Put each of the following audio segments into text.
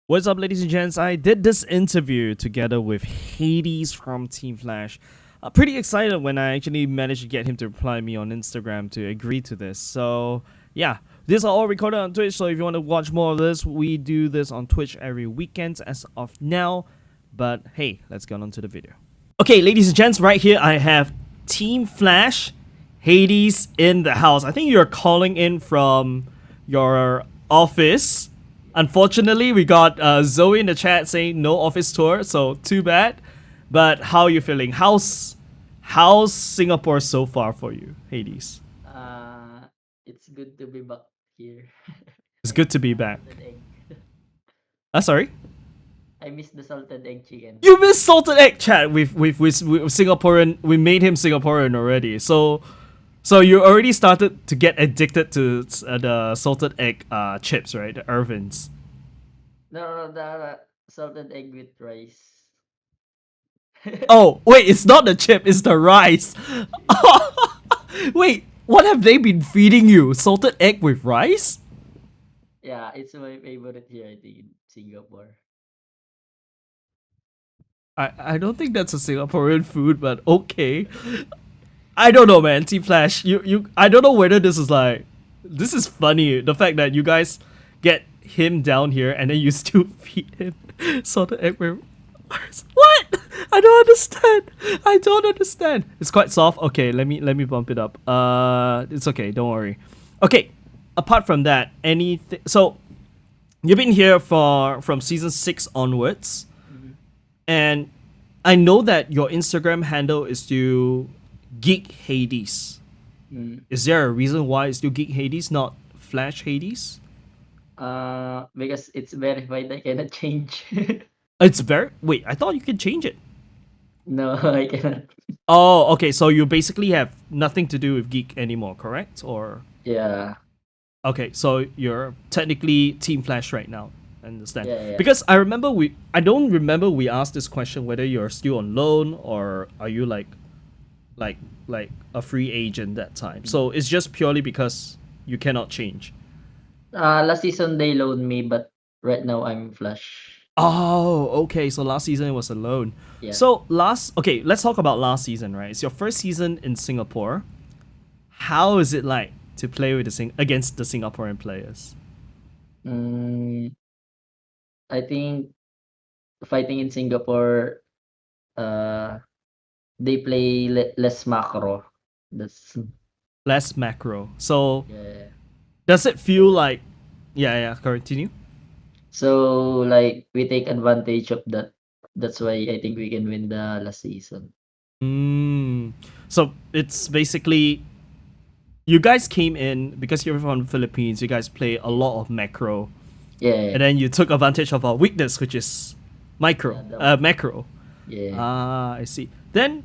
What's up, ladies and gents? I did this interview together with Hades from Team Flash. Pretty excited when I actually managed to get him to reply me on Instagram to agree to this. So, yeah, these are all recorded on Twitch. So, if you want to watch more of this, we do this on Twitch every weekend as of now. But hey, let's get on to the video. Okay, ladies and gents, right here I have Team Flash Hades in the house. I think you're calling in from your office. Unfortunately, we got Zoe in the chat saying no office tour, so too bad. But how are you feeling? How's Singapore so far for you, Hades? It's good to be back here. It's I good to miss be the back. salted egg. Sorry? I miss the salted egg chicken. You missed salted egg chat with Singaporean. We made him Singaporean already. So you already started to get addicted to the salted egg chips, right? The Irvins. No, the salted egg with rice. Oh, wait, it's not the chip, it's the rice. Wait, what have they been feeding you? Salted egg with rice? Yeah, it's my favorite here, I think, in Singapore. I don't think that's a Singaporean food, but okay. I don't know, man. Team Flash, you I don't know whether this is funny. The fact that you guys get him down here and then you still feed him salted egg with rice. What? I don't understand. I don't understand. It's quite soft. Okay, let me bump it up. It's okay. Don't worry. Okay. Apart from that, anything. So you've been here from season 6 onwards. Mhm. And I know that your Instagram handle is still Geek Hades. Mm. Is there a reason why it's still Geek Hades, not Flash Hades? Because it's verified, I cannot change. It's very. Wait, I thought you could change it. No, I cannot. Oh, okay. So you basically have nothing to do with Geek anymore, correct? Or Yeah, okay, so you're technically Team Flash right now. I understand. yeah. Because I don't remember we asked this question whether you're still on loan or are you like like a free agent that time. So it's just purely because you cannot change. Last season they loaned me, but right now I'm Flash. Oh, okay. So last season it was a loan. Yeah. Okay, let's talk about last season, right? It's your first season in Singapore. How is it like to play with against the Singaporean players? Mm, I think fighting in Singapore, uh, they play less macro. That's Less macro. So yeah. does it feel So like yeah, continue? so like we take advantage of that. That's why I think we can win the last season. Mm. So it's basically you guys came in because you're from the Philippines, you guys play a lot of macro. Yeah, And then you took advantage of our weakness, which is yeah, the, macro. yeah. Ah, I see. Then,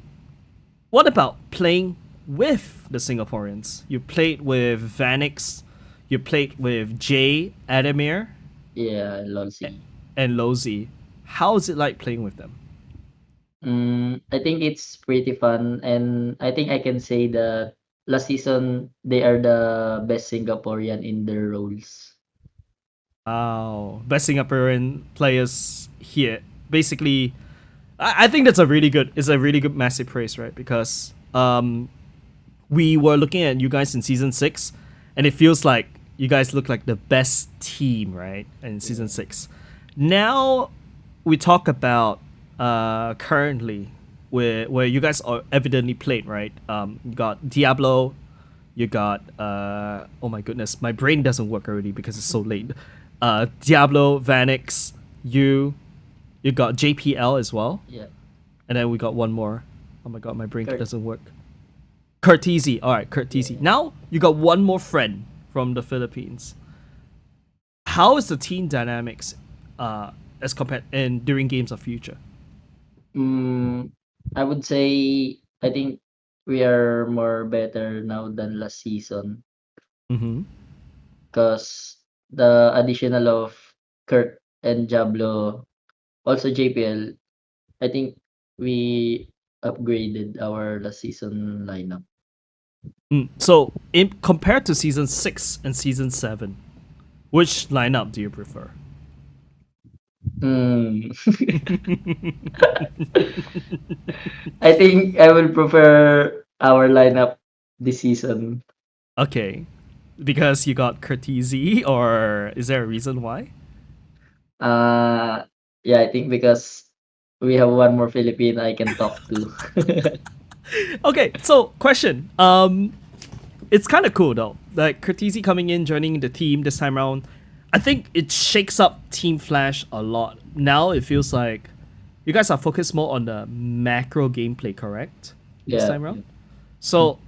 what about playing with the Singaporeans? You played with Vanix, you played with Jay, Adamir, Yeah, a- Lolsy. and Lozi. How is it like playing with them? I think it's pretty fun, and I think I can say that last season they are the best Singaporean in their roles. Wow, best Singaporean players here. Basically, I think that's a really good. It's a really good massive praise, right? Because we were looking at you guys in season 6, and it feels like you guys look like the best team, right? In season Yeah. 6. Now we talk about currently where you guys are evidently played, right? You got Diablo, you got oh my goodness, my brain doesn't work already because it's so late. Diablo, Vanix, you got JPL as well, Yeah. and then we got one more. Oh my god, my brain Kurt. doesn't work. Curtisi. All right, Curtisi. Yeah. Now you got one more friend from the Philippines. How is the team dynamics as compared and during games of future? Mm, I would say I think we are more better now than last season Mm-hmm. because the additional of Kurt and Jablo, also JPL, I think we upgraded our last season lineup. So, compared to season 6 and season 7, which lineup do you prefer? Hmm. I think I will prefer our lineup this season. Okay, because you got Cortese, or is there a reason why? Uh, yeah, I think because we have one more Filipino I can talk to. Okay, so question. It's kind of cool though. Like Cortese coming in, joining the team this time around. I think it shakes up Team Flash a lot. Now it feels like you guys are focused more on the macro gameplay, correct? This Yeah. time around. Yeah. So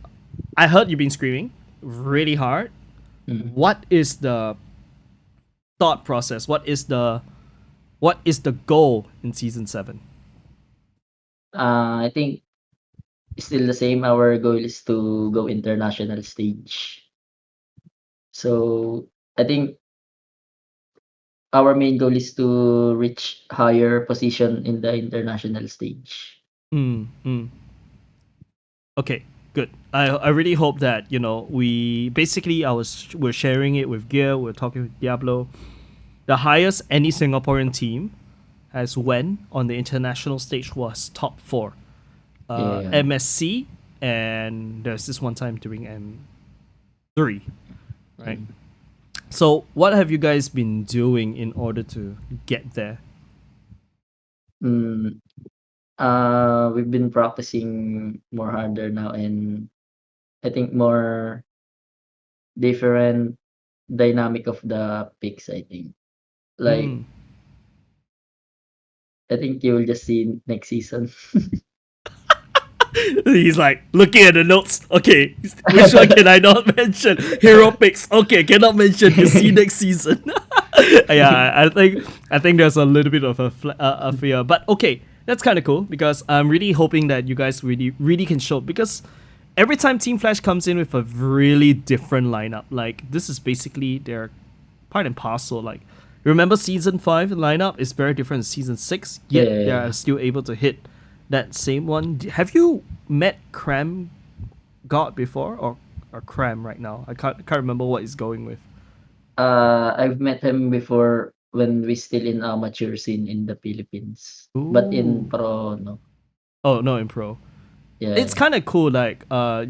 I heard you've been screaming really hard. Mm. What is the thought process? What is the goal in season 7? I think still the same. Our goal is to go international stage. So I think our main goal is to reach higher position in the international stage. Mm, mm. Okay, good. I really hope that we basically we're sharing it with Gear. We're talking with Diablo. The highest any Singaporean team has went on the international stage was top four. Yeah. MSC, and there's this one time during M3, right? Mm. So what have you guys been doing in order to get there? Mm, we've been practicing more harder now, and I think more different dynamic of the picks, I think. Like, Mm. I think you will just see next season. He's like looking at the notes. Okay, which one can I not mention? Hero picks. Okay, cannot mention. You see next season. Yeah, I think there's a little bit of a fear, but okay, that's kind of cool because I'm really hoping that you guys really really can show because every time Team Flash comes in with a really different lineup, like this is basically their part and parcel. Like remember season 5 lineup is very different than season 6, Yeah, yet yeah, they yeah. are still able to hit that same one. Have you met Cram God before or Cram right now? I can't remember what he's going with. I've met him before when we still in amateur scene in the Philippines. But in Ooh. pro, no. Oh no, in pro. It's Yeah. kind of cool. Like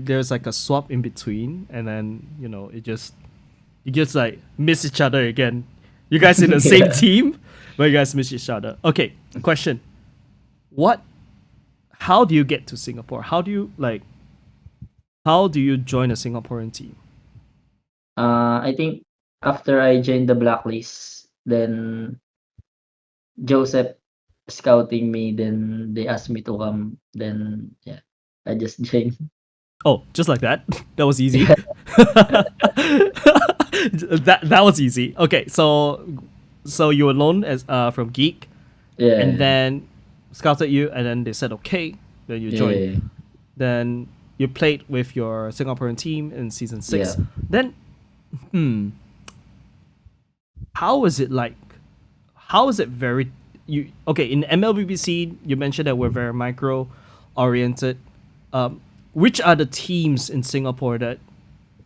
there's like a swap in between, and then you just like miss each other again. You guys in the same Yeah. team, but you guys miss each other. Okay, question. What? How do you get to Singapore? How do you join a Singaporean team? I think after I joined the blacklist, then Joseph scouting me, then they asked me to come. Then yeah, I just joined. Oh, just like that. That was easy. Yeah, that was easy. Okay, so you were loaned as from Geek, and yeah, then scouted you, and then they said okay, then you joined. yeah, Then you played with your Singaporean team in season 6. yeah. Then, how is it like? How is it very? You okay in MLBBC? You mentioned that we're very micro oriented. Which are the teams in Singapore that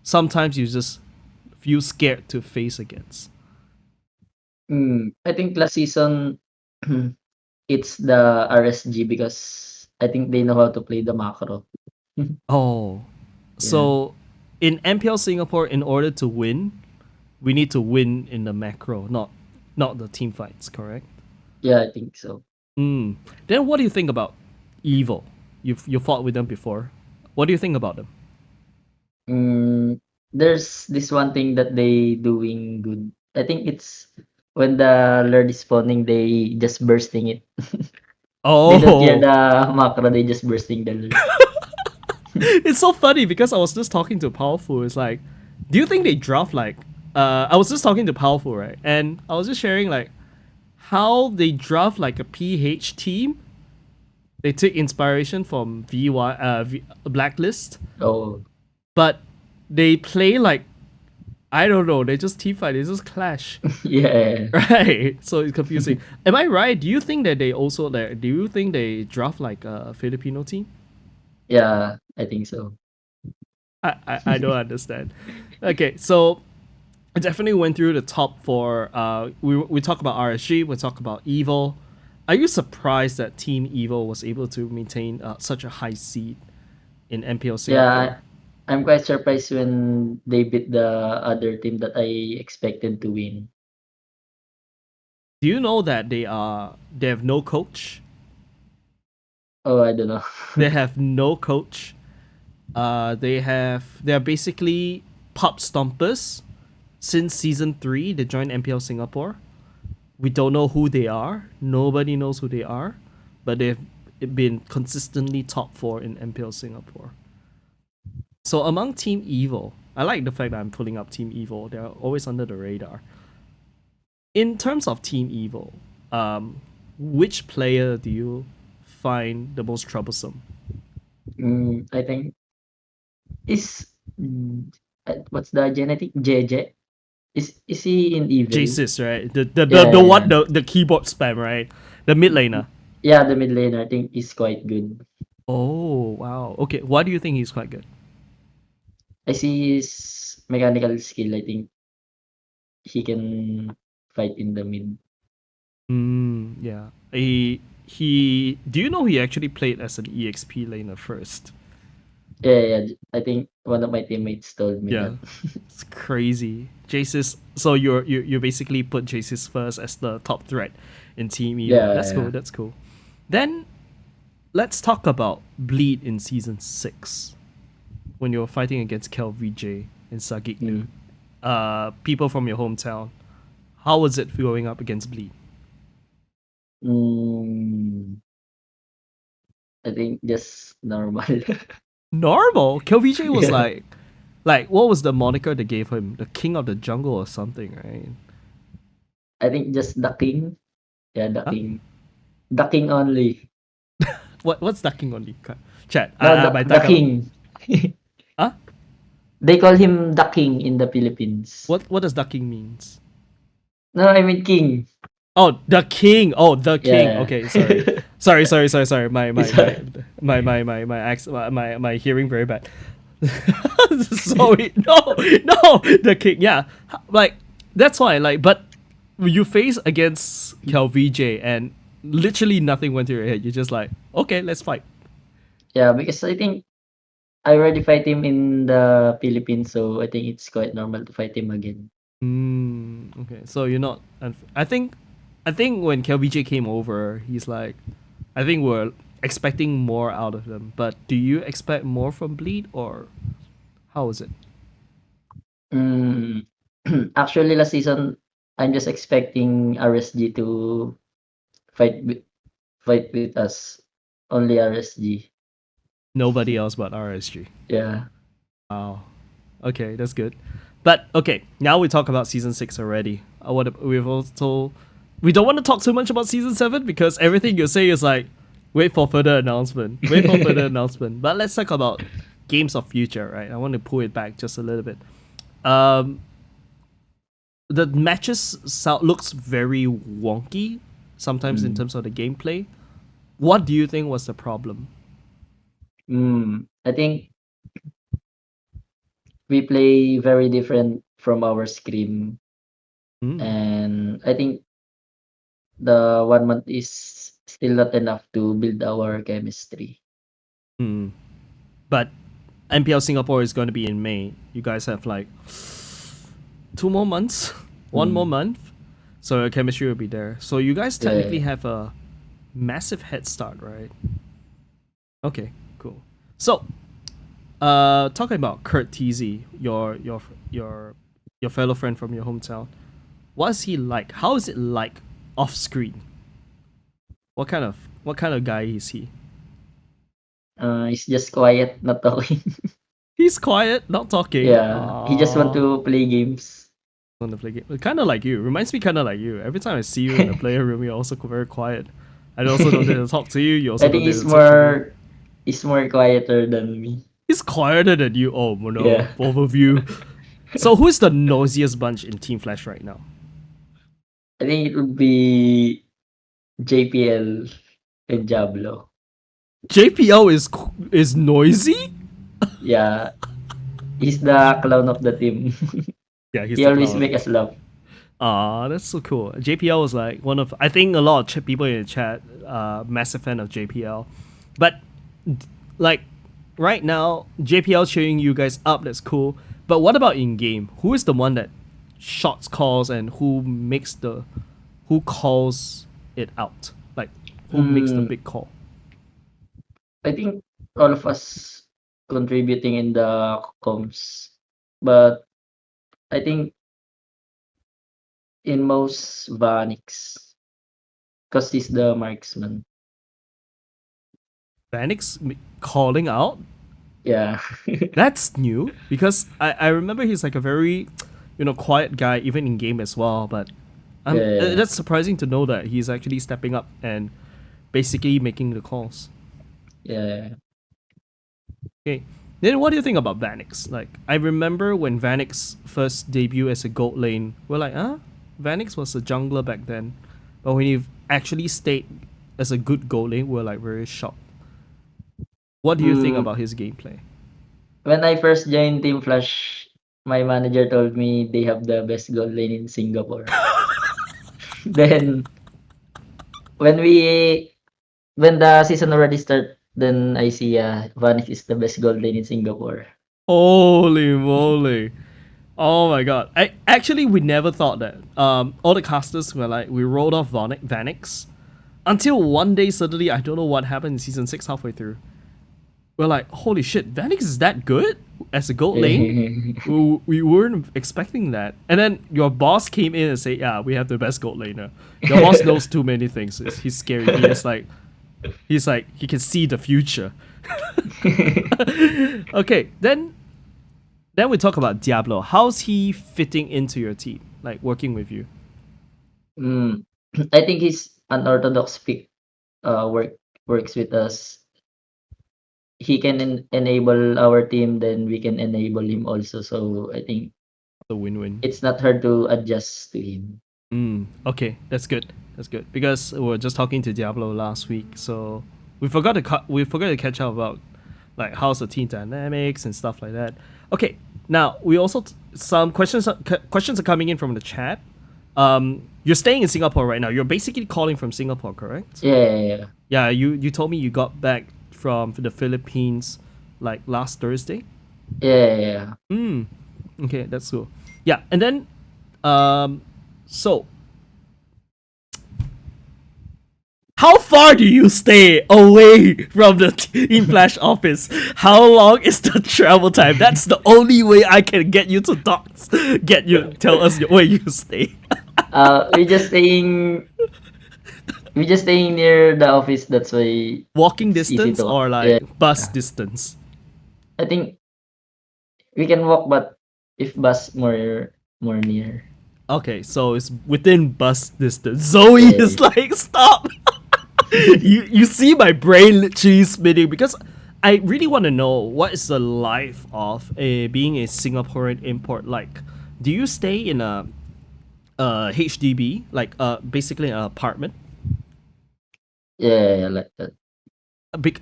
sometimes you just feel scared to face against? I think last season it's the RSG because I think they know how to play the macro. Oh, Yeah, so in MPL Singapore, in order to win, we need to win in the macro, not the team fights, correct? yeah, I think so. Then what do you think about Evil? You fought with them before. What do you think about them? Mm, there's this one thing that they doing good. I think it's when the lure is spawning, they just bursting it. They don't hear Oh, the macro, they just bursting the lure. it's so funny because I was just talking to Powerful. It's like, do you think they draft like? I was just talking to Powerful, right? And I was just sharing like how they draft like a PH team. They take inspiration from Blacklist, Oh, but they play like I don't know. They just team fight. They just clash, yeah. right? So it's confusing. Am I right? Do you think that they also like? Do you think they draft like a Filipino team? Yeah, I think so. I don't understand. Okay, so I definitely went through the top four. We talk about RSG, we talk about Evil. Are you surprised that Team Evil was able to maintain such a high seed in MPL Singapore? Yeah, I'm quite surprised when they beat the other team that I expected to win. Do you know that they have no coach? Oh, I don't know. They have no coach. They're basically pub stompers. Since season 3, they joined MPL Singapore. We don't know who they are. Nobody knows who they are, but they've been consistently top 4 in MPL Singapore. So among Team Evil, I like the fact that I'm pulling up Team Evil. They're always under the radar. In terms of Team Evil, which player do you find the most troublesome? I think is what's the genetic JJ? Is he in evil? JayzCasts, right? Yeah, The yeah, one yeah. the keyboard spam, right? The mid laner. Yeah, the mid laner I think is quite good. Oh wow. Okay, why do you think he's quite good? I see his mechanical skill. I think he can fight in the mid. Yeah. He. Do you know he actually played as an EXP laner first? Yeah, yeah, yeah. I think one of my teammates told me Yeah, that. it's crazy. JayzCasts. So you basically put JayzCasts first as the top threat in Team Evil. Yeah, That's cool. yeah. That's cool. Then let's talk about Bleed in season 6 when you were fighting against KelVJ and Sagignu. Mm. People from your hometown. How was it going up against Bleed? Mm, I think just normal. Normal. KelVJ was Yeah. like what was the moniker they gave him? The king of the jungle or something, right? I think just ducking. Yeah, Huh? ducking. Ducking only. What's ducking on the chat? No, I might duck out. ducking. Huh? They call him ducking in the Philippines. What does ducking means? No, I mean king. Oh, the king. Oh, the king. Yeah. Okay, sorry. Sorry. It's a- My accent, my hearing very bad. Sorry. No, the king. Yeah. Like that's why but you face against KelVJ and literally nothing went through your head. You're just like, "Okay, let's fight." yeah, because I think I already fight him in the Philippines, so I think it's quite normal to fight him again. Okay. So you're not I think when KelVJ came over, he's like I think we're expecting more out of them. But do you expect more from Bleed or how is it? Mm, actually, last season, I'm just expecting RSG to fight with, fight with us. Only RSG. Nobody else but RSG. Yeah. Wow. Okay, that's good. But okay, now we talk about season 6 already. We don't want to talk too much about season 7 because everything you say is like wait for further announcement. Wait for further announcement. But let's talk about games of future, right? I want to pull it back just a little bit. Um the matches looks very wonky sometimes in Mm. terms of the gameplay. What do you think was the problem? I think we play very different from our scrim, Hmm. and I think the 1 month is still not enough to build our chemistry. Hmm. But MPL Singapore is going to be in May. You guys have like 2 more months, 1 more month, so your chemistry will be there. So you guys technically Yeah. have a massive head start, right? Okay, cool. So, talking about Kurt TZ, your fellow friend from your hometown, what's he like? How is it like off screen? What kind of guy is he? He's just quiet, not talking. He's quiet, not talking. Yeah, he just want to play games. On the play game, kind of like you. Reminds me kind of like you. Every time I see you in the player room, you're also very quiet. I also don't dare to talk to you. You also I don't think dare to talk to me. he's more quieter than me. He's quieter than you. Oh no, Yeah. both of you. So who's the noisiest bunch in Team Flash right now? I think it would be JPL and Diablo. JPL is noisy. Yeah, he's the clown of the team. Yeah, he's He the always clown of make the us team. laugh. Ah, that's so cool. JPL was like one of, I think a lot of people in the chat, massive fan of JPL. But like right now, JPL cheering you guys up. That's cool. But what about in game? Who is the one that shots calls and who calls it out? Like who makes the Mm, big call? I think all of us contributing in the comms, but I think in most Vanix, because he's the marksman. Phoenix calling out. Yeah. That's new because I remember he's like a very, quiet guy even in game as well. But Yeah. that's surprising to know that he's actually stepping up and basically making the calls. Yeah. Okay, then what do you think about Vanix? Like I remember when Vanix first debuted as a gold lane, we're like, Vanix was a jungler back then, but when he actually stayed as a good gold lane, we're like very shocked. What do you think Mm, about his gameplay? when I first joined Team Flash, my manager told me they have the best gold lane in Singapore. Then when we when the season already start, then I see Vanis is the best gold lane in Singapore. Holy moly! Oh my god! We never thought that. All the casters were like, we rolled off Vanix until one day suddenly I don't know what happened in season 6 halfway through. We're like, holy shit, Vanix is that good as a gold lane? We weren't expecting that. And then your boss came in and said, yeah, we have the best gold laner. Your boss knows too many things. He's scary. He can see the future. Okay, then we talk about Diablo. How's he fitting into your team? Like working with you? mm, I think he's unorthodox pick. Works with us. He can enable our team, then we can enable him also. So I think The win-win. it's not hard to adjust to him. Okay, that's good. That's good because we were just talking to Diablo last week, so we forgot to catch up about like how's the team dynamics and stuff like that. Okay, now we also some questions are coming in from the chat. You're staying in Singapore right now. You're basically calling from Singapore, correct? Yeah. Yeah, you told me you got back from the Philippines like last Thursday. Yeah. Okay, that's cool. Yeah, and then um, so how far do you stay away from the Team Flash office? How long is the travel time? That's the only way I can get you to docs. Tell us where you stay. Uh, we just staying we just staying near the office. That's why Walking it's easy distance to. or Yeah. like bus distance? I think we can walk, but if bus more near. Okay, so it's within bus distance. Zoe Yeah. is like, stop. You see my brain literally spinning because I really want to know what is the life of being a Singaporean import like. Do you stay in a HDB, like basically an apartment? Yeah, like that.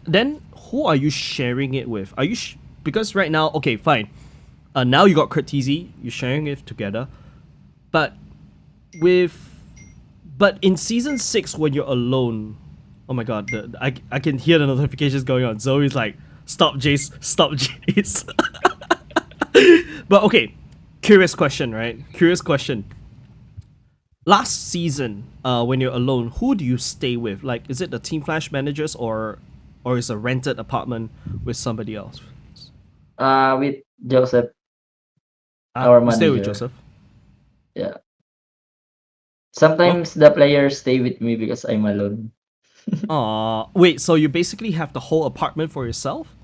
Then who are you sharing it with? Because right now, okay, fine. Now you got Kurtizi, you're sharing it together, but with but in season 6 when you're alone, oh my god, I can hear the notifications going on. Zoe's like, stop Jace, stop Jace. But okay, curious question, right? Curious question. Last season, when you're alone, who do you stay with? Like, is it the Team Flash managers or is a rented apartment with somebody else? With Joseph, Ah, our you stay with manager. Joseph. Yeah. Okay. Sometimes the players stay with me because I'm alone. Wait, so you basically have the whole apartment for yourself?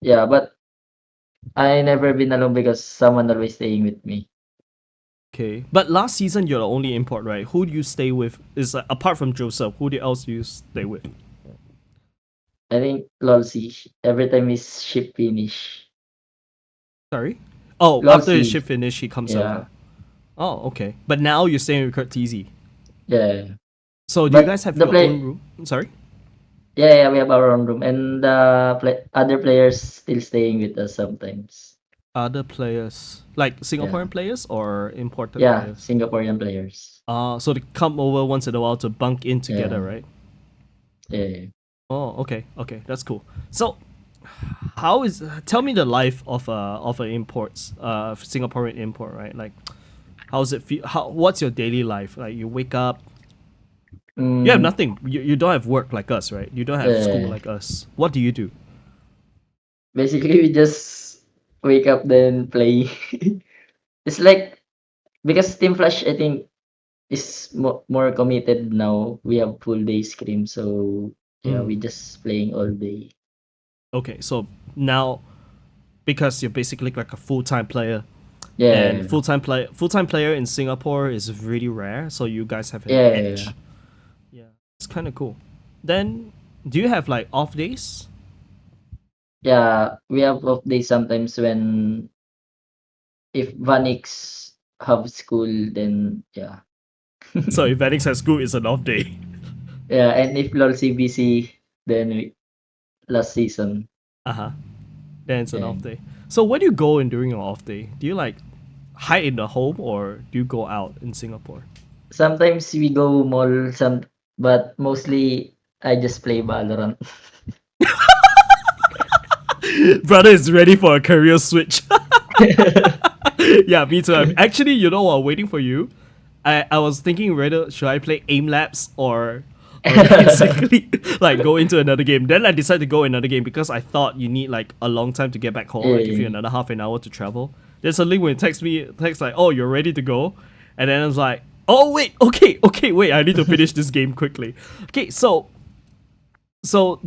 Yeah, but I never been alone because someone always staying with me. Okay, but last season you're the only import, right? Who do you stay with? Is apart from Joseph, who else do you stay with? I think Lolsy, every time his ship finish. Sorry. Oh, after his Lolsy, shift finish, he comes yeah. over. Oh, okay. But now you're staying with Kurt TZ. Yeah. So do you But guys have the your own play room? Sorry. yeah, we have our own room and the other players still staying with us sometimes. Other players, like Yeah. Singaporean players or imported Yeah, players? Singaporean players. So they come over once in a while to bunk in together, Yeah. right? Yeah. Oh, okay, okay, that's cool. So, how is? Tell me the life of a imports, Singaporean import, right? Like, how's it feel? What's your daily life? Like, you wake up, you have Mm, nothing. You don't have work like us, right? You don't have school yeah. like us. What do you do? Basically, we just wake up then play. It's like because Team Flash, I think, is more committed now. We have full day scrim, so yeah, Mm. we just playing all day. Okay, so now because you're basically like a full time player, and Yeah. full time player in Singapore is really rare. So you guys have an Yeah. edge. Yeah, it's kind of cool. Then, do you have like off days? Yeah, we have off days sometimes when if Vanix have school, then yeah. So if Vanix has school, it's an off day. Yeah, and if LOL CBC, then last season. Uh huh. Then it's an Yeah. off day. So where do you go in during your off day? Do you like hide in the home or do you go out in Singapore? Sometimes we go mall, but mostly I just play Valorant. Brother is ready for a career switch. Yeah, me too. Actually, you know what? Waiting for you. I was thinking whether should I play aim labs or basically like go into another game. Then I decided to go another game because I thought you need like a long time to get back home. I give you Yeah. another half an hour to travel. Then suddenly when it text like, oh, you're ready to go, and then I was like, oh wait, okay, wait, I need to finish this game quickly. Okay, so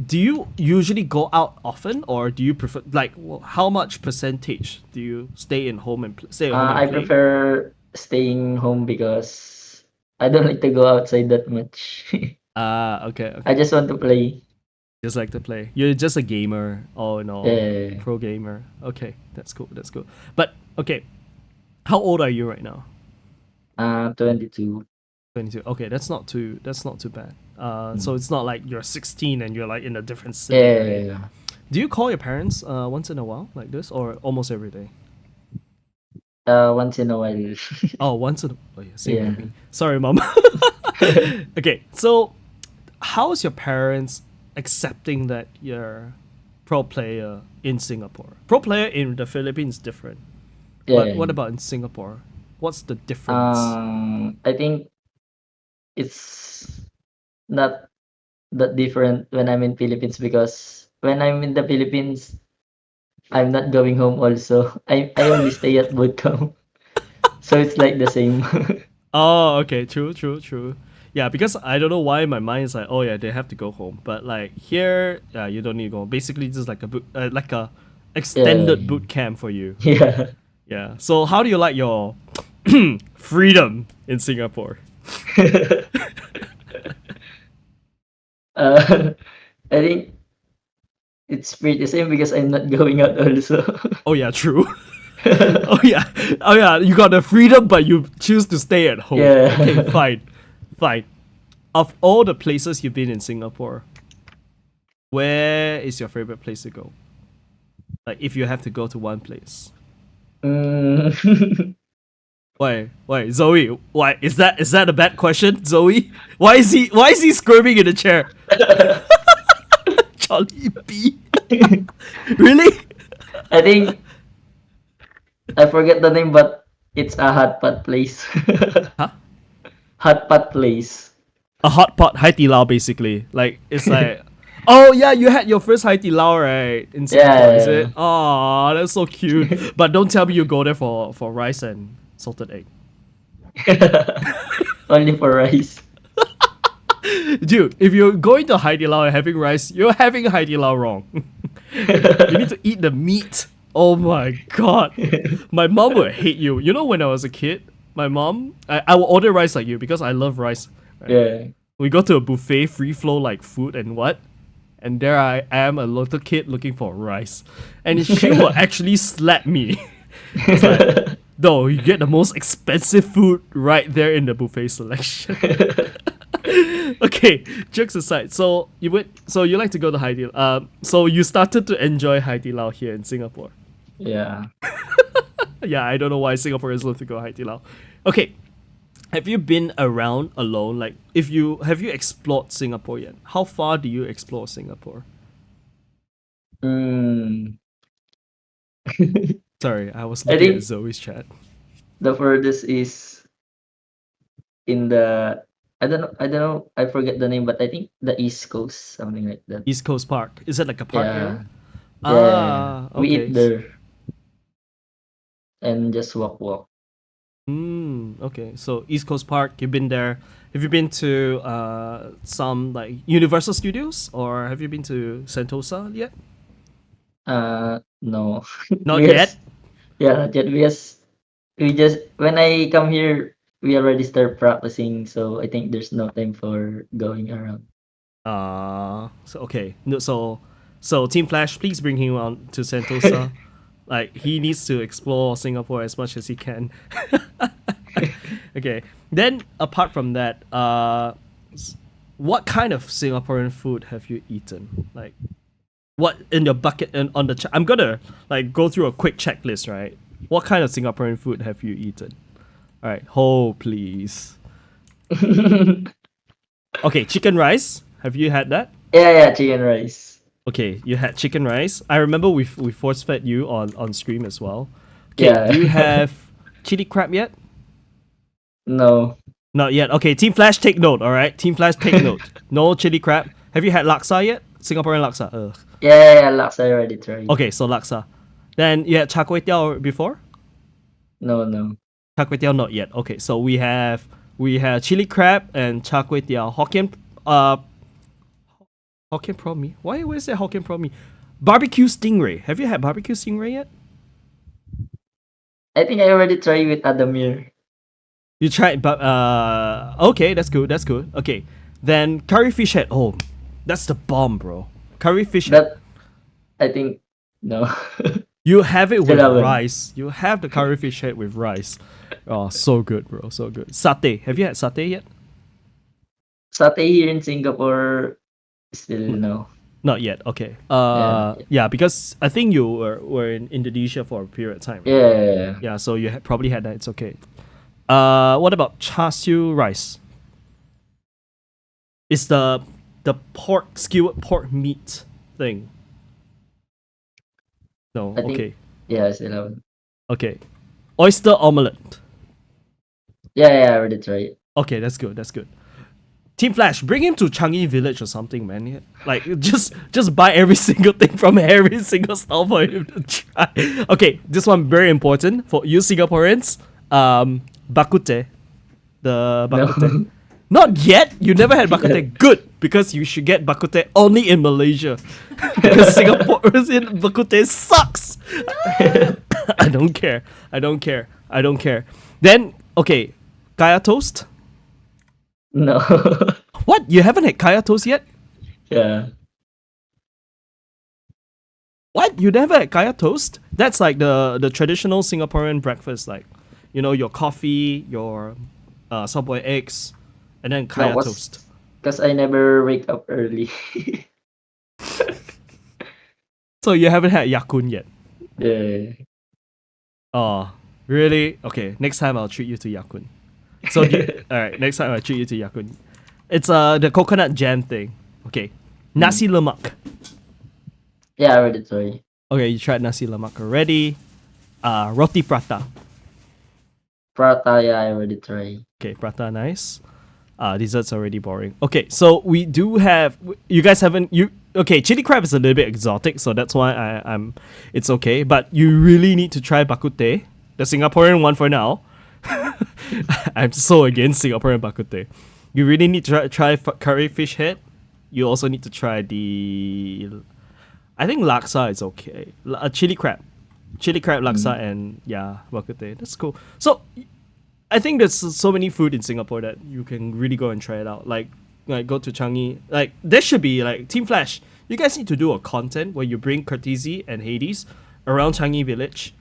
do you usually go out often, or do you prefer like how much percentage do you stay in home and stay at home and I play? prefer staying home because I don't like to go outside that much. Ah, okay, I okay. just want to play. Just like to play. You're just a gamer, all in all, Yeah. pro gamer. Okay, that's cool. That's cool. But okay, how old are you right now? 22. 22. Okay, that's not too. That's not too bad. So Mm. it's not like you're 16 and you're like in a different city, right? Yeah. Do you call your parents once in a while like this, or almost every day? Once in a while. Oh, once in. Oh yeah, same Yeah. with me. Sorry, mom. Okay, so how's your parents accepting that you're pro player in Singapore? Pro player in the Philippines different, but what Yeah. about in Singapore? What's the difference? I think it's not that different when I'm in Philippines because when I'm in the Philippines, I'm not going home also. I only stay at boot camp. So it's like the same. Oh, okay, true. Yeah, because I don't know why my mind is like, oh yeah, they have to go home, but like here, yeah, you don't need to go. Basically, just like like a Yeah. extended boot camp for you. Yeah. Yeah. So how do you like your freedom in Singapore? Uh, I think it's pretty the same because I'm not going out also. Oh yeah, true. Oh yeah, oh yeah. You got the freedom, but you choose to stay at home. Okay, Yeah. fine. Of all the places you've been in Singapore, where is your favorite place to go? Like, if you have to go to one place. Mm. Why, Zoe? Why is that a bad question, Zoe? Why is he squirming in the chair? Jollibee? Really? I think I forget the name, but it's a hot pot place. Huh? Hot pot place. A hot pot Hai Di Lao, basically. Like it's like, oh yeah, you had your first Hai Di Lao right in Singapore, is Yeah. it? Oh, that's so cute. But don't tell me you go there for rice and salted egg. Only for rice. Dude, if you're going to Hai Di Lao and having rice, you're having Hai Di Lao wrong. You need to eat the meat. Oh my god. My mom would hate you. You know when I was a kid, my mom I will order rice like you because I love rice. Right? Yeah. We go to a buffet, free flow like food and what? And there I am, a little kid looking for rice. And she will actually slap me. It's like, no, you get the most expensive food right there in the buffet selection. Okay, jokes aside. So you like to go to Hai Di Lao. So you started to enjoy Hai Di Lao here in Singapore. Yeah. Yeah, I don't know why Singaporeans love to go Hai Di Lao. Okay, have you been around alone? Like, if you have you explored Singapore yet? How far do you explore Singapore? Mm. Sorry, I was I looking at think Zoe's chat. the furthest is in the I don't know, I forget the name, but I think the East Coast, something like that. East Coast Park. Is it like a park area? Yeah. Yeah. Ah, We eat okay. there and just walk. Okay. So East Coast Park, you've been there. Have you been to some like Universal Studios or have you been to Sentosa yet? No. Not yet. Because yeah, not yet, because we just when I come here, we already start practicing, so I think there's no time for going around. So okay. No, so Team Flash, please bring him on to Sentosa. Like he needs to explore Singapore as much as he can. Okay. Then apart from that, what kind of Singaporean food have you eaten? Like what in your bucket and on the I'm gonna like go through a quick checklist, right? What kind of Singaporean food have you eaten? All right, hold please. Okay, chicken rice. Have you had that? Yeah, chicken rice. Okay, you had chicken rice. I remember we force fed you on stream as well. Okay, Yeah. do you have chili crab yet? No. Not yet. Okay, Team Flash, take note. All right, Team Flash, take note. No chili crab. Have you had laksa yet? Singaporean laksa. Ugh. Yeah, laksa I already tried. Okay, so laksa. Then you had char kway teow before? No. Char kway teow not yet. Okay, so we have chili crab and char kway teow. Hokkien prawn mee. Why is it Hokkien prawn mee? Barbecue stingray. Have you had barbecue stingray yet? I think I already tried with Adamir. You tried, but okay, that's good. That's good. Okay, then curry fish head. Oh, that's the bomb, bro. Curry fish head. That I think no. You have it Still with haven't. rice. You have the curry fish head with rice. Oh, so good, bro. So good. Satay. Have you had satay yet? Satay here in Singapore, still no. Not yet. Okay. Yeah. Yeah, because I think you were in Indonesia for a period of time. Right? Yeah. Yeah, so you probably had that. It's okay. What about char siu rice? It's the pork skewered pork meat thing. No. I think Okay. yeah, still haven't. Okay. Oyster omelette. Yeah, I already tried. Okay, that's good. That's good. Team Flash, bring him to Changi Village or something, man. Like just buy every single thing from every single stall for him to try. Okay, this one very important for you Singaporeans. Bakute, the bakute. No. Not yet. You never had bakute. Good, because you should get bakute only in Malaysia. Because Singapore's in bakute sucks. I don't care. I don't care. I don't care. Then okay, kaya toast. No. What? You haven't had kaya toast yet? Yeah. What? You never had kaya toast? That's like the traditional Singaporean breakfast, like, you know, your coffee, your Subway eggs, and then No, kaya was toast. because I never wake up early. So you haven't had yakun yet? Yeah. Oh, really? Okay, next time I'll treat you to yakun. So all right, next time I'll treat you to yakun. It's the coconut jam thing. Okay, nasi lemak. Yeah, I already tried. Okay, you tried nasi lemak already. Roti prata. Prata, yeah, I already tried. Okay, prata nice. Dessert's already boring. Okay, so we do have. You guys haven't. Okay? Chili crab is a little bit exotic, so that's why I'm. It's okay, but you really need to try bakute, the Singaporean one for now. I'm so against Singaporean bakute. You really need to try curry fish head. You also need to try the. I think laksa is okay. Chili crab laksa, and yeah, bakute. That's cool. So I think there's so many food in Singapore that you can really go and try it out. Like go to Changi. Like there should be like Team Flash. You guys need to do a content where you bring Courtesy and Hades around Changi Village.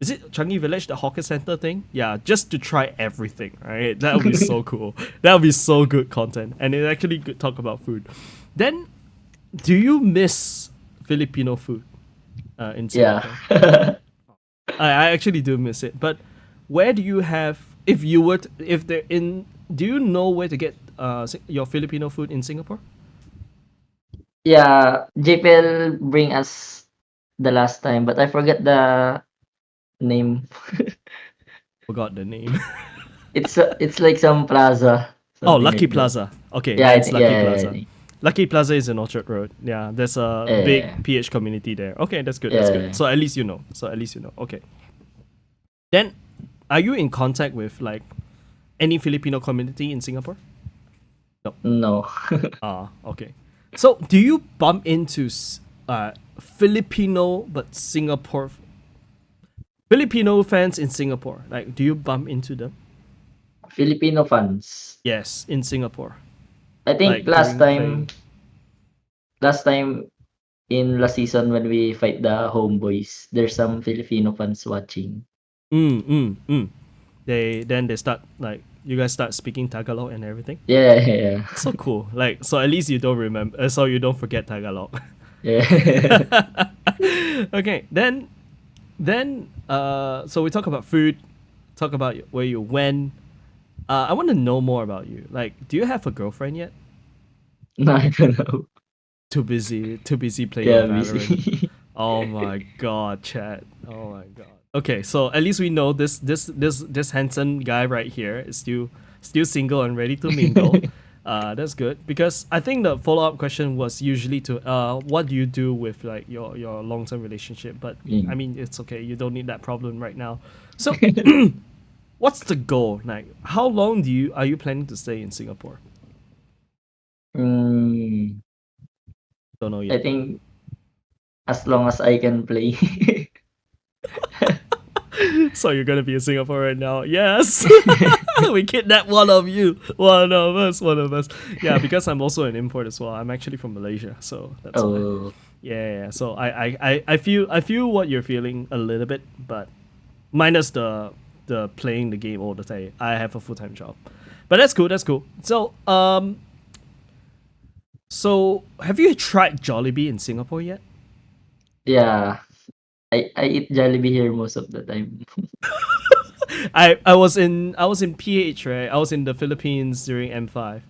Is it Changi Village, the hawker center thing? Yeah, just to try everything, right? That would be so cool. That would be so good content. And it actually could talk about food. Then, do you miss Filipino food? in Yeah. Singapore. I actually do miss it. But where do you have if you were to, if they're in? Do you know where to get your Filipino food in Singapore? Yeah, JPL bring us the last time, but I forget the name. Forgot the name. It's like some plaza, Oh, something Lucky like that. Plaza. Okay, Yeah, I that's think yeah, Lucky yeah, yeah, I Plaza. think. Lucky Plaza is in Orchard Road. Yeah, there's a Yeah, big yeah, PH community there. Okay, that's good. That's good. yeah. So at least you know. So at least you know. Okay. Then, are you in contact with like any Filipino community in Singapore? No. No. Ah, okay. So, do you bump into Filipino but Filipino fans in Singapore? Like, do you bump into them? Filipino fans. Yes, in Singapore. I think Like during playing. last time in last season when we fight the homeboys, there's some Filipino fans watching. Mm. They start like you guys start speaking Tagalog and everything. Yeah, yeah, So cool. Like so at least you don't remember. So you don't forget Tagalog. yeah. Yeah. Okay, then so we talk about food, talk about where you went. I want to know more about you. Like, do you have a girlfriend yet? No, I don't know. Too busy playing Yeah, Valorant. busy. Oh my god, chat. Oh my god. Okay, so at least we know this handsome guy right here is still single and ready to mingle. That's good because I think the follow up question was usually to what do you do with like your long term relationship? But I Mm. mean it's okay. You don't need that problem right now. So what's the goal? Like how long are you planning to stay in Singapore? Mm, Don't know I yet. think as long as I can play. So you're gonna be in Singapore right now? Yes. We kidnapped one of you, one of us. Yeah, because I'm also an import as well. I'm actually from Malaysia, so that's why. Oh, Yeah. So I feel what you're feeling a little bit, but minus the playing the game all the time. I have a full time job, but that's cool. That's cool. So have you tried Jollibee in Singapore yet? yeah. I eat Jollibee here most of the time. I was in PH, right? I was in the Philippines during M5,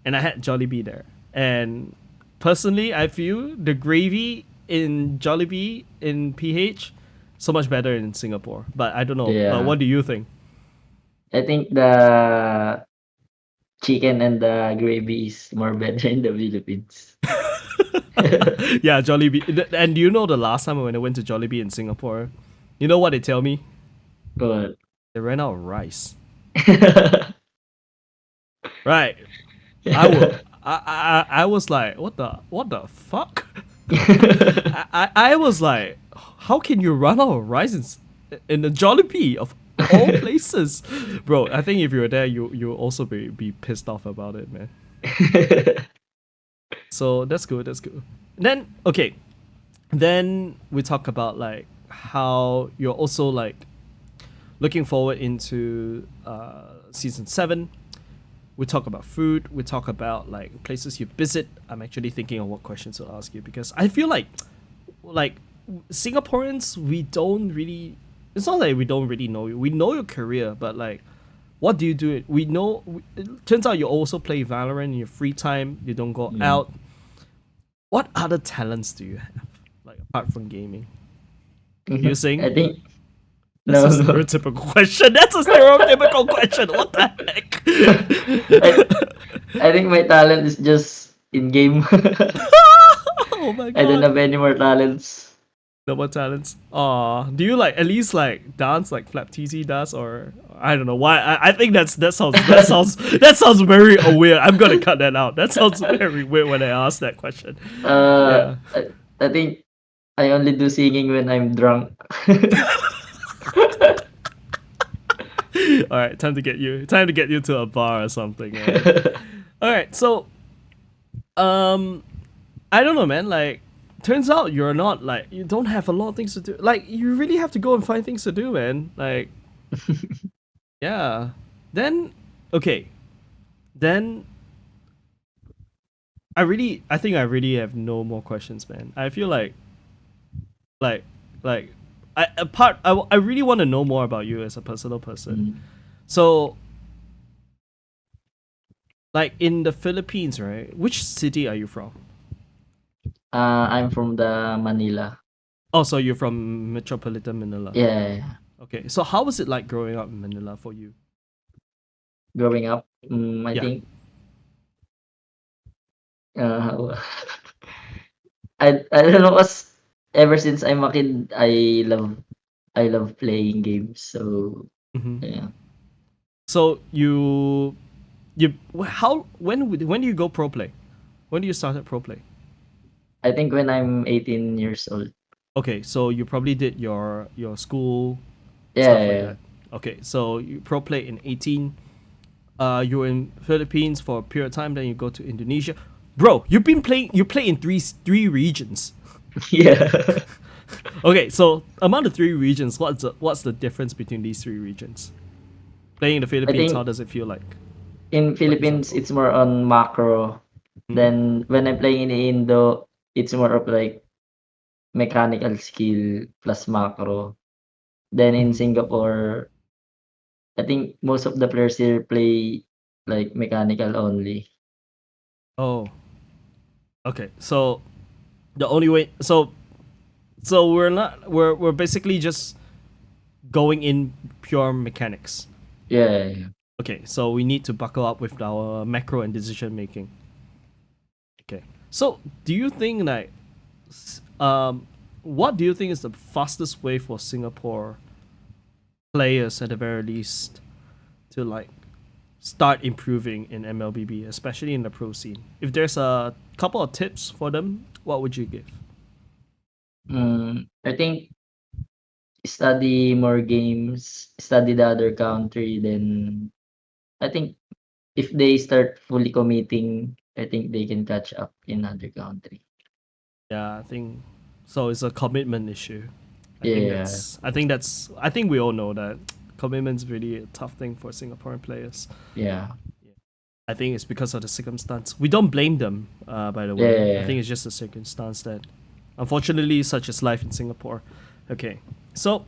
and I had Jollibee there. And personally, I feel the gravy in Jollibee in PH so much better in Singapore. But I don't know. Yeah. What do you think? I think the chicken and the gravy is more better in the Philippines. Yeah, Jollibee. And do you know the last time when I went to Jollibee in Singapore, you know what they tell me? But They ran out of rice. Right. I will. I was like, what the fuck? I was like, how can you run out of rice in the Jollibee of all places, bro? I think if you were there, you also be pissed off about it, man. So that's good. That's good. Then okay, then we talk about like how you're also like looking forward into season 7. We talk about food. We talk about like places you visit. I'm actually thinking of what questions to ask you because I feel like Singaporeans, we don't really. It's not like we don't really know you. We know your career, but like, what do you do? We know. It turns out you also play Valorant in your free time. You don't go Mm. out. What other talents do you have, like apart from gaming? Do you sing? I think That's a no, no. stereotypical question. That's a stereotypical question. What the I heck? I think my talent is just in game. Oh my I don't god. have any more talents. No more talents. Aw, do you like at least like dance like Flap TZ does, or I don't know why? I think that sounds very weird. I'm gonna cut that out. That sounds very weird when I ask that question. Uh, Yeah. I think I only do singing when I'm drunk. All right, time to get you to a bar or something, man. All right, so um, I don't know, man. Like, turns out you're not like you don't have a lot of things to do. Like, you really have to go and find things to do, man. Like, yeah. Then okay, then I think I really have no more questions, man. I feel like Like, I really want to know more about you as a personal person. So, like in the Philippines, right? Which city are you from? I'm from the Manila. Oh, so you're from Metropolitan Manila. Yeah. Okay. So how was it like growing up in Manila for you? Growing up, I Yeah. think uh, I don't know, 'cause ever since I'm a kid, I love playing games. So Mm-hmm. yeah, So how when do you go pro play? When do you start at pro play? I think when I'm 18 years old. Okay, so you probably did your school Yeah, stuff like yeah, that. Okay, so you pro play in 18. You were in Philippines for a period of time. Then you go to Indonesia. Bro, you play in three regions. yeah. Okay, so among the three regions, what's the difference between these three regions? Playing in the I Philippines, how think does it feel like? in For Philippines, example. it's more on macro. Hmm? Then when I'm playing in Indo, it's more of like mechanical skill plus macro. Then in Hmm. Singapore, I think most of the players here play like mechanical only. Oh, okay. So the only way, so we're basically just going in pure mechanics. Yeah, yeah. Okay, so we need to buckle up with our macro and decision making. Okay. So do you think that what do you think is the fastest way for Singapore players at the very least to like start improving in MLBB, especially in the pro scene? If there's a couple of tips for them, what would you give? I think study more games, study the other country, then I think if they start fully committing, I think they can catch up in other country. Yeah, I think so. It's a commitment issue. Yeah, I think we all know that commitment's really a tough thing for Singaporean players. yeah, I think it's because of the circumstance. We don't blame them, by the yeah, way. yeah, I yeah. think it's just a circumstance that, unfortunately, such is life in Singapore. Okay, so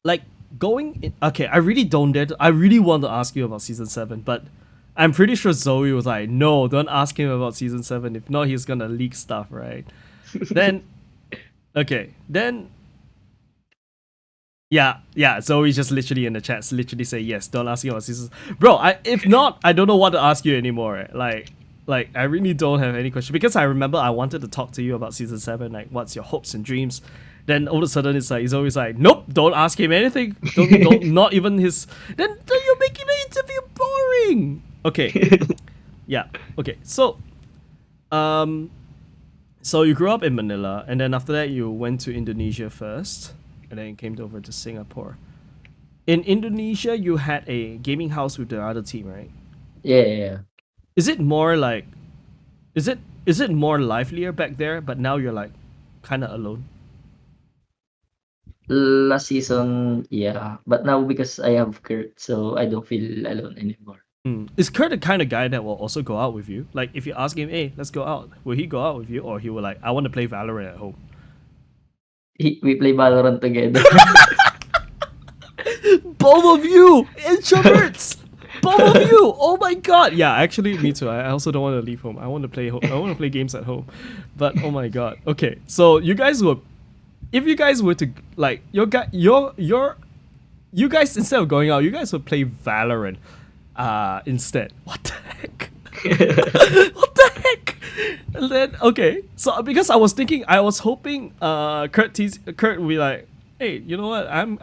like going in, okay, I really don't dare. I really want to ask you about season 7, but I'm pretty sure Zoe was like, no, don't ask him about season 7. If not, he's gonna leak stuff, right? Then okay, then yeah. Zoe just literally in the chats literally say yes. Don't ask me about seasons, bro. If not, I don't know what to ask you anymore. Like I really don't have any question because I remember I wanted to talk to you about season 7. Like, what's your hopes and dreams? Then all of a sudden it's like he's always like, nope, don't ask him anything. Don't not even his. Then you're making the interview boring. Okay, yeah, okay. Um, so you grew up in Manila, and then after that you went to Indonesia first, and then you came over to Singapore. In Indonesia, you had a gaming house with the other team, right? Yeah, yeah, yeah. Is it more like, is it more livelier back there? But now you're like, kind of alone. Last season, yeah, but now because I have Kurt, so I don't feel alone anymore. Is Kurt the kind of guy that will also go out with you? Like, if you ask him, "Hey, let's go out," will he go out with you, or he will like, "I want to play Valorant at home." We play Valorant together. Both of you introverts. Both of you. Oh my god. Yeah, actually, me too. I also don't want to leave home. I want to play. I want to play games at home. But oh my god. Okay, so you guys were, if you guys were to like you guys instead of going out, you guys would play Valorant, instead. What the heck? What the heck? And then okay, so because I was hoping Kurt would be like, hey, you know what? I'm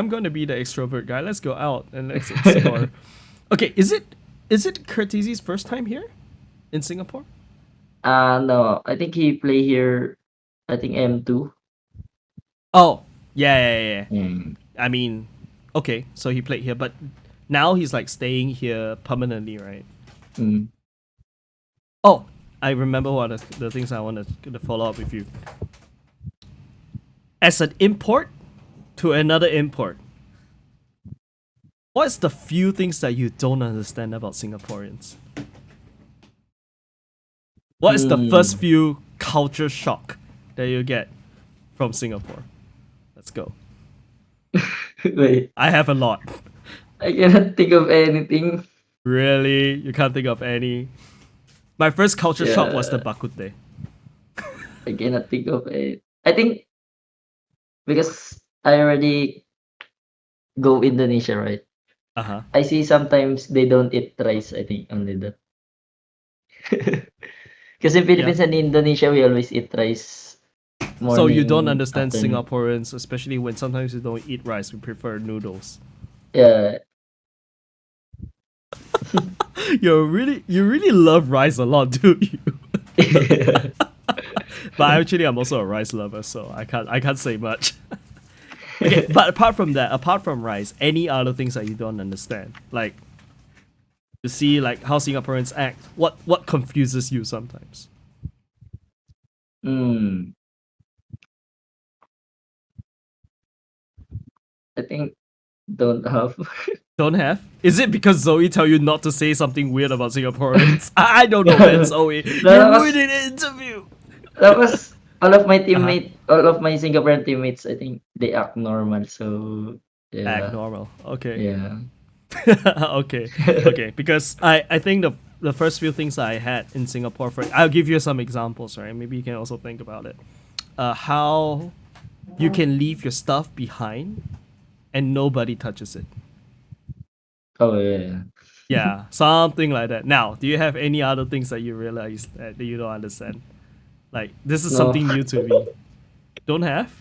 gonna be the extrovert guy. Let's go out and let's explore. Okay, is it Curtizi's first time here in Singapore? No, I think he play here. I think M2. Oh, yeah. Mm. I mean, okay, so he played here, but now he's like staying here permanently, right? Mm. Oh, I remember what the things I wanted to follow up with you. As an import to another import, what's the few things that you don't understand about Singaporeans? What is the first Mm. few culture shock that you get from Singapore? Let's go. Wait, I have a lot. I cannot think of anything. Really? You can't think of any? My first culture shock was the Yeah, bakute. I cannot think of it. I think because I already go Indonesia, right? Uh-huh. I see sometimes they don't eat rice. I think only that. Because in Yeah. Philippines and Indonesia, we always eat rice So you don't morning, understand afternoon. Singaporeans, especially when sometimes we don't eat rice, we prefer noodles. Yeah. You really love rice a lot, do you? But actually, I'm also a rice lover, so I can't say much. Okay, but apart from that, apart from rice, any other things that you don't understand, like to see like how Singaporeans act, what confuses you sometimes? Hmm. I think don't have. Don't have? Is it because Zoe tell you not to say something weird about Singaporeans? I don't know, man. Zoe, No, you're ruining the interview. that was all of my Uh huh. all of my Singaporean teammates. I think they act normal. So Act yeah, normal. Okay. yeah. Okay. Okay. Because I think the first few things I had in Singapore, for I'll give you some examples, right? Maybe you can also think about it. How you can leave your stuff behind and nobody touches it. Oh yeah. Yeah, something like that. Now, do you have any other things that you realize that you don't understand? Like this is No. something new to me. Don't have?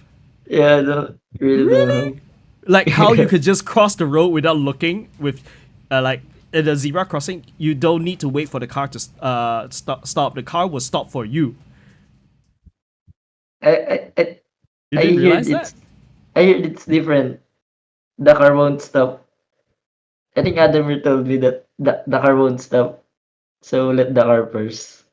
Yeah, no, really Really? don't Like how you have. could just cross the road without looking with, like at the zebra crossing, you don't need to wait for the car to stop. The car will stop for you. I, I, I, You I didn't heard realize that? it's different. The car won't stop. I think Adamir told me that the car won't stop. So let the car first.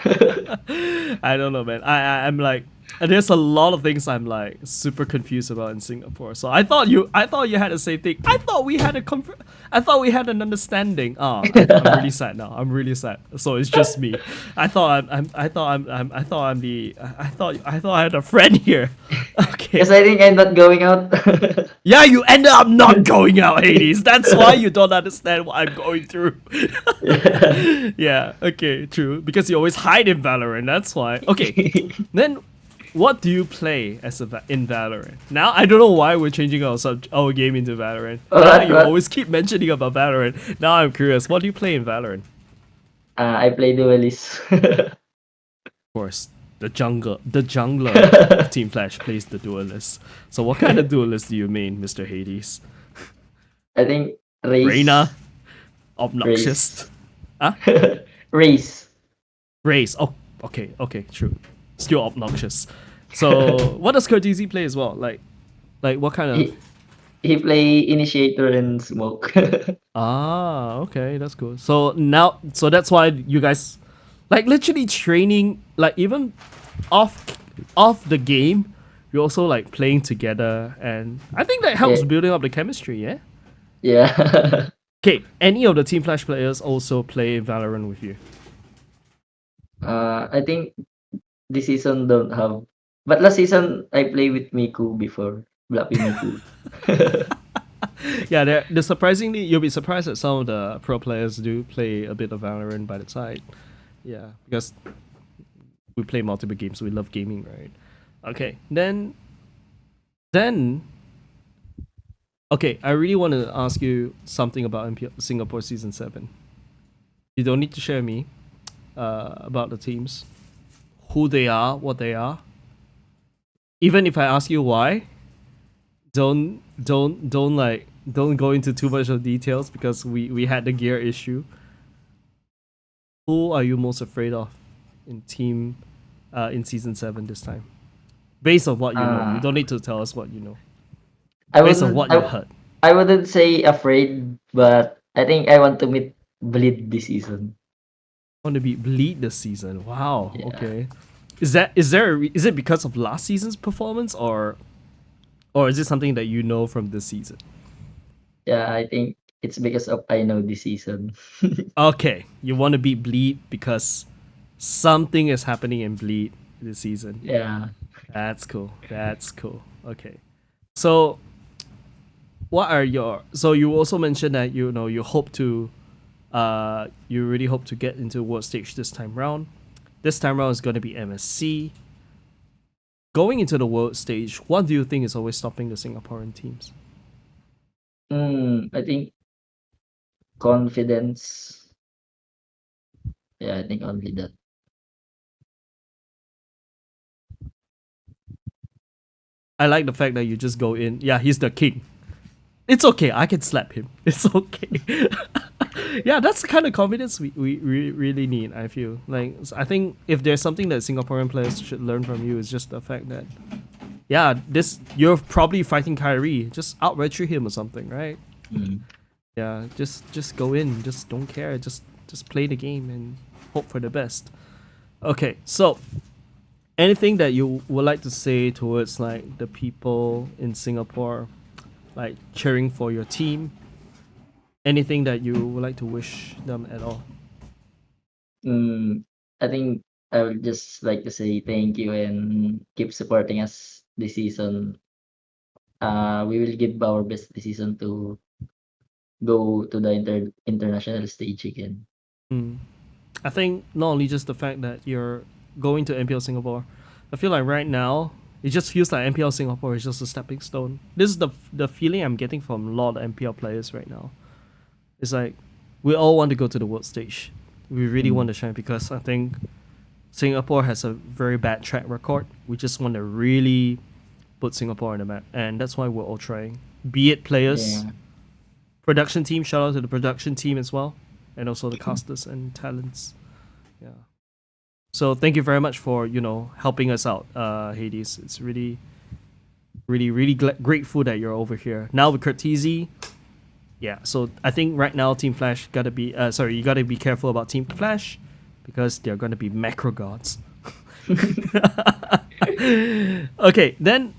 I don't know, man. I'm like, there's a lot of things I'm like super confused about in Singapore. So I thought you had the same thing. I thought we had an understanding. Oh, I'm really sad now. I'm really sad. So it's just me. I thought I'm the I thought I had a friend here. Okay. Because I think I'm not going out. Yeah, you ended up not going out, Hades. That's why you don't understand what I'm going through. Yeah. Yeah, okay, true. Because you always hide in Valorant, that's why. Okay, then what do you play as in Valorant? Now I don't know why we're changing our game into Valorant. Now that you What? always keep mentioning about Valorant, now I'm curious. What do you play in Valorant? I play duelist. Of course, the jungler of Team Flash plays the duelist. So what kind of duelist do you mean, Mr. Hades? I think Reina, race. Race. obnoxious. Huh? Race. Race. Oh, okay, okay, true. Still obnoxious. So what does Kurtizi play as well? Like what kind of? He he play initiator and smoke. Ah, okay, that's cool. So now, so that's why you guys, like literally training, like even off off the game, you're also like playing together, and I think that helps Yeah. building up the chemistry. Yeah. Yeah. Okay. Any of the Team Flash players also play Valorant with you? I think this season don't have. But last season I play with Miku before. Blappy Miku. Yeah, they're surprisingly, you'll be surprised that some of the pro players do play a bit of Valorant by the side. Yeah, because we play multiple games, we love gaming, right? Okay, then okay, I really want to ask you something about MPL Singapore Season 7. You don't need to share me about the teams, who they are, what they are. Even if I ask you why, don't go into too much of details because we had the gear issue. Who are you most afraid of in team in season 7 this time? Based on what you know. You Uh, don't need to tell us what you know. I Based on wouldn't what you heard. I wouldn't say afraid, but I think I want to meet Bleed this season. Want to be bleed this season. Wow. Yeah. Okay. Is it because of last season's performance or is it something that you know from this season? Yeah, I think it's because of I know this season. Okay, you want to beat bleed because something is happening in bleed this season. Yeah. That's cool. That's cool. Okay. So, what are your? So you also mentioned that you hope to, you really hope to get into world stage this time round. This time round is going to be MSC. Going into the world stage, what do you think is always stopping the Singaporean teams? I think confidence. Yeah, I think only that. I like the fact that you just go in. Yeah, he's the king. It's okay. I can slap him. It's okay. Yeah, that's the kind of confidence we really need. I feel like I think if there's something that Singaporean players should learn from you is just the fact that yeah, this you're probably fighting Kyrie. Just out retreat him or something, right? Mm. Yeah, just go in. Just don't care. Just play the game and hope for the best. Okay, so anything that you would like to say towards like the people in Singapore, like cheering for your team? Anything that you would like to wish them at all? I think I would just like to say thank you and keep supporting us this season. We will give our best this season to go to the international stage again. Mm. I think not only just the fact that you're going to MPL Singapore, I feel like right now it just feels like MPL Singapore is just a stepping stone. This is the feeling I'm getting from a lot of MPL players right now. It's like we all want to go to the world stage. We really want to shine because I think Singapore has a very bad track record. We just want to really put Singapore on the map, and that's why we're all trying. Be it players, Yeah. production team. Shout out to the production team as well, and also the casters and talents. Yeah. So thank you very much for helping us out, Hades. It's really, really, really grateful that you're over here now with Curtizi. Yeah. So I think right now Team Flash gotta be you gotta be careful about Team Flash because they're gonna be macro gods. Okay, then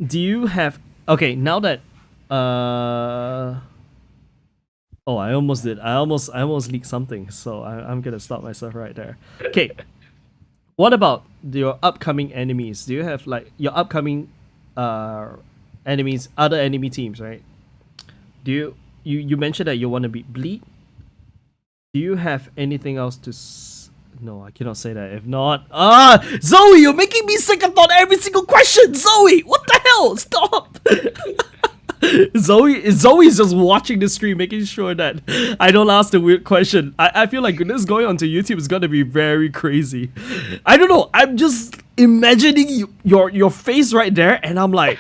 do you have now that oh, I almost did. I almost leaked something, so I'm gonna stop myself right there. Okay, what about your upcoming enemies? Do you have like your upcoming enemies, other enemy teams, right? Do you mentioned that you want to beat Bleed? Do you have anything else to? No, I cannot say that. If not, Zoe, you're making me sick of not every single question. Zoe, what the hell? Stop. Zoe's just watching the stream, making sure that I don't ask the weird question. I feel like this going onto YouTube is gonna be very crazy. I don't know. I'm just imagining your face right there, and I'm like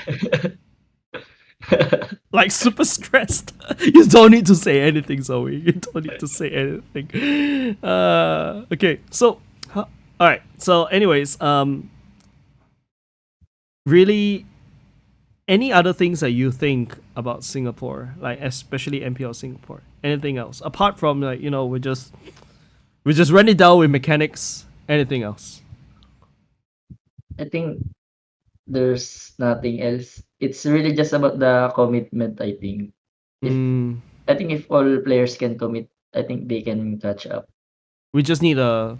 super stressed. You don't need to say anything, Zoe. You don't need to say anything. Okay. So, all right. So, anyways, really, any other things that you think about Singapore, like especially MPL Singapore? Anything else apart from like we just run it down with mechanics? Anything else? I think there's nothing else. It's really just about the commitment, I think. If I think if all players can commit, I think they can catch up. We just need a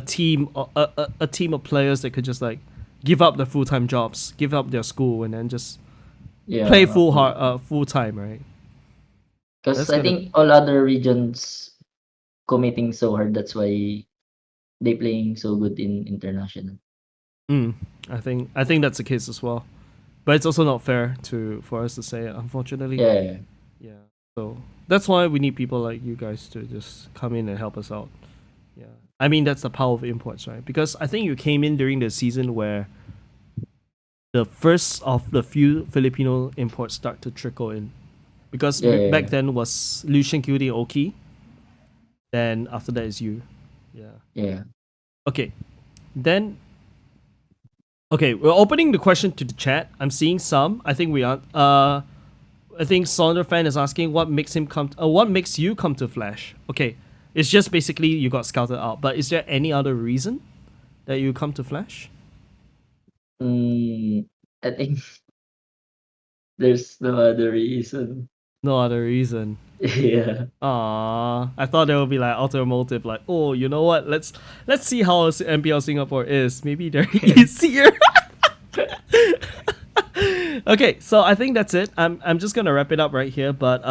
team a team of players that could just like give up their full-time jobs, give up their school, and then just play Yeah. full time, right? Because That's I gonna think all other regions committing so hard. That's why they playing so good in international. I think that's the case as well. But it's also not fair for us to say it, unfortunately. Yeah. Yeah. So that's why we need people like you guys to just come in and help us out. Yeah. I mean that's the power of imports, right? Because I think you came in during the season where the first of the few Filipino imports start to trickle in. Because back then was Lucian QD Oki. Then after that is you. Yeah. Yeah. Okay. Then okay, we're opening the question to the chat. I'm seeing some. I think we are. I think Sonder fan is asking what makes him come. What makes you come to Flash? Okay, it's just basically you got scouted out. But is there any other reason that you come to Flash? I think there's no other reason. No other reason. Yeah. I thought there would be like automotive, like, oh, you know what? Let's see how MPL Singapore is. Maybe they're easier. Okay, so I think that's it. I'm just gonna wrap it up right here. But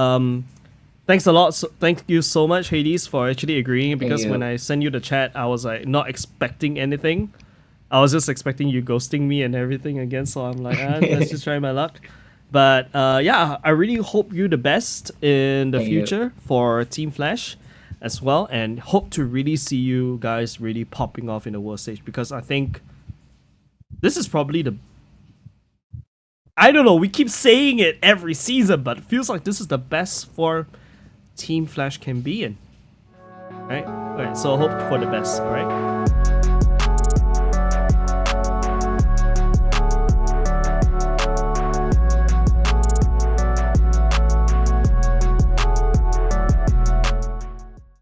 thanks a lot. Thank you so much, Hades, for actually agreeing. Thank Because when you. I sent you the chat, I was like not expecting anything. I was just expecting you ghosting me and everything again. So I'm like, let's just try my luck. But yeah, I really hope you the best in the Thank you. future for Team Flash as well, and hope to really see you guys really popping off in the world stage, because I think this is probably the, I don't know, we keep saying it every season, but it feels like this is the best form Team Flash can be in. Right? Alright, so hope for the best, alright?